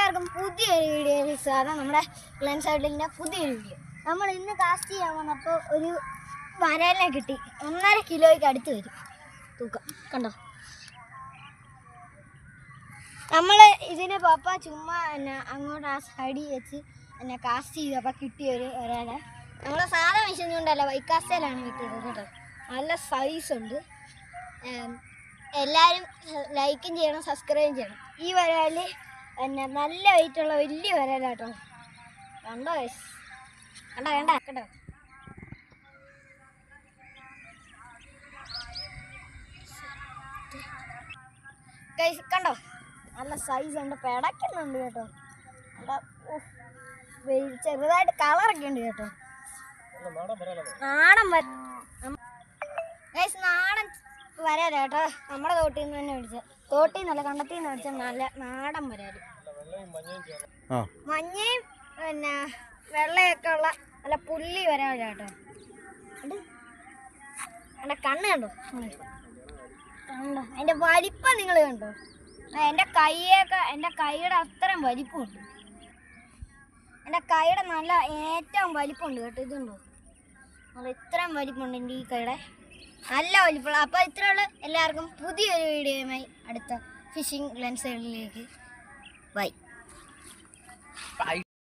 എല്ലാവർക്കും പുതിയൊരു വീഡിയോയിൽ സ്വാഗതം. നമ്മുടെ ലെൻസ് ഔട്ടിൻ്റെ പുതിയൊരു വീഡിയോ. നമ്മൾ ഇന്ന് കാസ്റ്റ് ചെയ്യാൻ വന്നപ്പോൾ ഒരു വരലിനെ കിട്ടി. 1.5 കിലോയ്ക്ക് അടുത്ത് വരും തൂക്കം. കണ്ടോ, നമ്മൾ ഇതിന് പപ്പ ചുമ്മാ അങ്ങോട്ട് ആ സൈഡിൽ വെച്ച് കാസ്റ്റ് ചെയ്തപ്പോൾ കിട്ടിയൊരു വരാലെ. നമ്മൾ സാധാ മെഷീൻ കൊണ്ടല്ല, വൈക്കാസ്റ്റയിലാണ് കിട്ടിയത് കേട്ടോ. നല്ല സൈസുണ്ട്. എല്ലാവരും ലൈക്കും ചെയ്യണം, സബ്സ്ക്രൈബും ചെയ്യണം. ഈ വരാല് നല്ല വെയിറ്റുള്ള വലിയ വരാലാട്ടോ. കണ്ടോ കണ്ടോ കണ്ടോ കേട്ടോ. കണ്ടോ, നല്ല സൈസ് ഉണ്ട്, പിടയ്ക്കുന്നുണ്ട് കേട്ടോ. ചെറുതായിട്ട് കളറൊക്കെ ഉണ്ട് കേട്ടോ. നാടൻ നാടൻ വരാല കേട്ടോ. നമ്മുടെ തോട്ടിൽ നിന്ന് തന്നെ മേടിച്ച, തോട്ടിൽ നിന്നല്ല കണ്ടത്തിൽ നിന്ന് മേടിച്ച നല്ല നാടൻ വരാല്. മഞ്ഞയും വെള്ളയൊക്കെ ഉള്ള നല്ല പുള്ളി വരാല കേട്ടോ. എൻ്റെ കണ്ണ് കണ്ടോ, കണ്ടോ അതിൻ്റെ വലിപ്പം നിങ്ങൾ കണ്ടോ. എൻ്റെ കൈയുടെ അത്രയും വലിപ്പമുണ്ട്. എൻ്റെ കൈയുടെ നല്ല ഏറ്റവും വലിപ്പമുണ്ട് കേട്ടോ. ഇതുണ്ടോ, അത് ഇത്രയും വലിപ്പമുണ്ട് എൻ്റെ ഈ കൈയുടെ, നല്ല വലിപ്പമുള്ള. അപ്പോൾ ഇത്രയുള്ള എല്ലാവർക്കും പുതിയൊരു വീഡിയോയുമായി അടുത്ത ഫിഷിംഗ് ലെൻസുകളിലേക്ക് ബൈ.